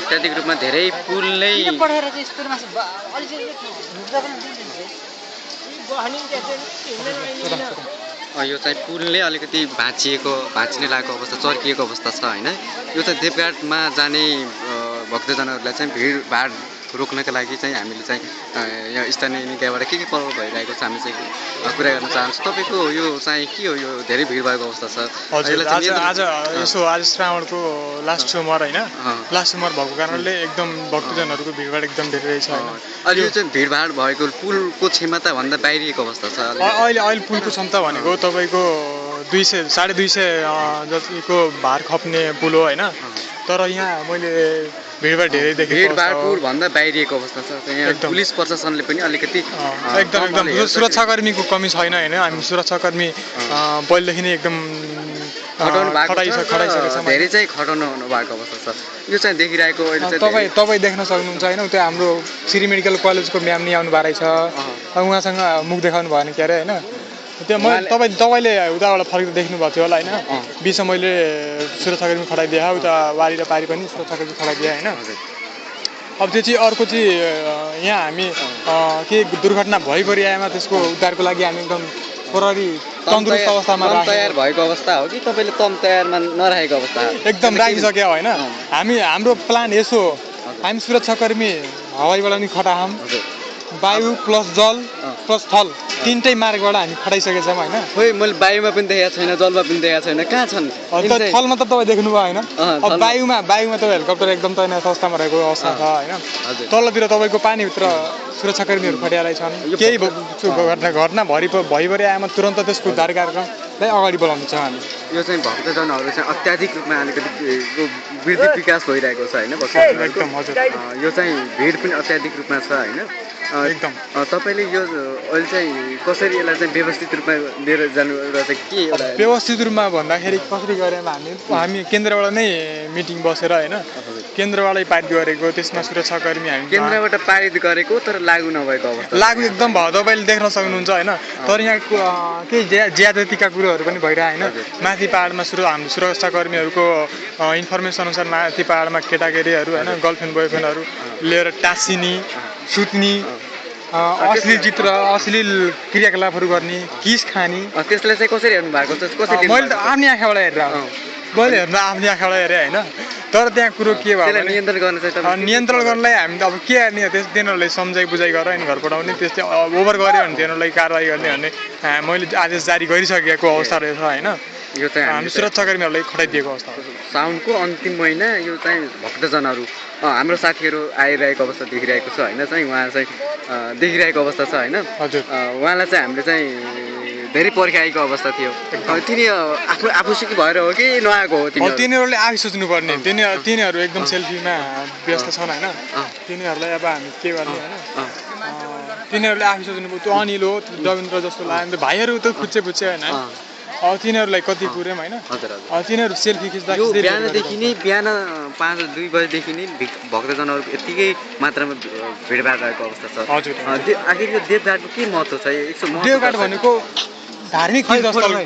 अत्याधिक रूपमा धेरै पुल नै पढेर चाहिँ यस्तो मासु अलि चाहिँ ढुक्दा पनि यो चाहिँ पुलले अलिकति भाँचिने लागेको अवस्था चर्किएको अवस्था छ हैन यो चाहिँ देवघाटमा जाने भक्तजनहरूलाई चाहिँ भिडभाड रोक्नका लागि चाहिँ हामीले चाहिँ यहाँ स्थानीय निकायबाट के पहल भइरहेको छ हामी चाहिँ कुरा गर्न चाहन्छौँ तपाईको यो चाहिँ के हो यो धेरै भिड भएको अवस्था छ आज श्रावणको लास्ट सोमबार हैन लास्ट सोमबार भएको कारणले एकदम भक्तजनहरूको भिडभाड एकदम धेरै रहेछ हैन अहिले यो चाहिँ भिडभाड भएको पुलको क्षमता भन्दा बाहिरिएको अवस्था छ अहिले पुलको क्षमता भनेको तपाईको 200 250 जतिको भार खप्ने पुल हो हैन तर यहाँ मैले भिडभाड धेरै देखेको भिडभाड पुल भन्दा बाहिरिएको अवस्था छ यहाँ पुलिस प्रशासनले पनि अलिकति एकदम सुरक्षाकर्मीको कमी छैन हैन हामी सुरक्षाकर्मी पहिलेदेखि नै एकदम धेरै चाहिँ खटाउनु भएको अवस्था छ यो चाहिँ देखिरहेको अहिले चाहिँ तपाई देख्न सक्नुहुन्छ हैन त्यो हाम्रो श्री मेडिकल कलेजको म्याम नि आउनु बारै छ उहाँसँग मुख देखाउनु भएन के अरे हैन त्यो तपाईले उताबाट फर्केर देख्नु भएको थियो होला हैन बिचमा मैले सुरक्षाकर्मी खडाइदिए उता वारी र पारी पनि सुरक्षाकर्मी खडाइदिए हैन अब त्यो चाहिँ अर्को चाहिँ यहाँ हामी के दुर्घटना भइपरि आएमा त्यसको उद्धारको लागि हामी एकदम प्रहरी तन्दुरुस्त अवस्थामा तयार भएको अवस्था हो कि तपाईले तम तयारमा नरहेको अवस्था एकदम राखिसक्यो हैन हाम्रो प्लान यसो हामी सुरक्षाकर्मी हवाईबाट नि खटाहम वायु प्लस जल प्लस थल तीनटै मार्गबाट हामी खटाइसकेका छौँ हैन खोइ मैले वायुमा पनि देखेको छैन जलमा पनि देखेको छैन कहाँ छन् थलमा त तपाईँ देख्नु भयो हैन अब वायुमा त हेलिकप्टर एकदम तैनाथ अवस्थामा रहेको अवस्था छ हैन तलतिर तपाईँको पानीभित्र सुरक्षाकर्मीहरू खटियालाई छन् केही घटना भइपरि आएमा तुरन्त त्यसको उद्धार कार्यक्रमलाई अगाडि बढाउनु छ हामी यो चाहिँ भक्तजनहरू चाहिँ अत्याधिक रूपमा अलिकति वृद्धि विकास भइरहेको छ हैन एकदम हजुर यो चाहिँ भिड पनि अत्याधिक रूपमा छ हैन एकदम तपाईले यो अहिले चाहिँ कसरी यसलाई चाहिँ व्यवस्थित रूपमा लिएर जानु एउटा चाहिँ के एउटा व्यवस्थित रूपमा भन्दाखेरि कसरी गरेर हामी केन्द्रबाट नै मिटिङ बसेर हैन केन्द्रबाटै पारित गरेको त्यसमा सुरक्षाकर्मी हामी केन्द्रबाट पारित गरेको तर लागू नभएको अवस्था लागू एकदम भयो तपाईले देख्न सक्नुहुन्छ हैन तर यहाँ केही ज्यादतीका कुरोहरू पनि भइरहेको हैन माथि पहाडमा हाम्रो सुरक्षाकर्मीहरूको इन्फर्मेसन अनुसार माथि पहाडमा केटाकेटीहरू हैन गर्लफ्रेन्ड बोयफ्रेन्डहरू लिएर टाँसिनी सुत्नी अश्लील चित्र अश्लील क्रियाकलापहरू गर्ने किस खाने त्यसलाई चाहिँ कसरी हेर्नु भएको छ कसरी मैले त आफ्नै आँखाबाट हेरेर मैले हेर्नु आफ्नै आँखाबाट हेरेँ हैन तर त्यहाँ कुरो के भयो नियन्त्रण गर्न चाहिँ नियन्त्रण गर्नलाई हामी त अब के गर्ने तिनीहरूलाई सम्झाइ बुझाइ गरेर अनि घर पठाउने त्यस्तै ओभर गऱ्यो भने तिनीहरूलाई कारवाही गर्ने भन्ने मैले आदेश जारी गरिसकेको अवस्था रहेछ हैन यो चाहिँ हामी सुरक्षाकर्मीहरूलाई खटाइदिएको अवस्था हो साउनको अन्तिम महिना यो चाहिँ भक्तजनहरू हाम्रो साथीहरू आइरहेको अवस्था देखिरहेको छ हैन चाहिँ उहाँ चाहिँ देखिरहेको अवस्था छ हैन हजुर उहाँलाई चाहिँ हामीले चाहिँ धेरै पर्खाएको अवस्था थियो तिनी आफू सिकी भएर हो कि नआएको हो तिनीहरूले आफै सोच्नु पर्ने तिनीहरू एकदम सेल्फीमा व्यस्त छन् हैन तिनीहरूलाई अब हामी के गर्ने हैन तिनीहरूले आफै सोच्नु पर्यो त्यो अनिल हो रविन्द्र जस्तो लाग्यो भाइहरू त खुच्चे हैन तिनीहरूलाई कति पुर्याम हैन तिनीहरू सेल्फी खिच्दा बिहानदेखि नै बिहान 5-2 बजेदेखि नै भक्तजनहरूको यतिकै मात्रामा भिडभाड रहेको अवस्था छ हजुर आखिर यो देवघाटको के महत्त्व छ देवघाट भनेको धार्मिक तीर्थस्थल हो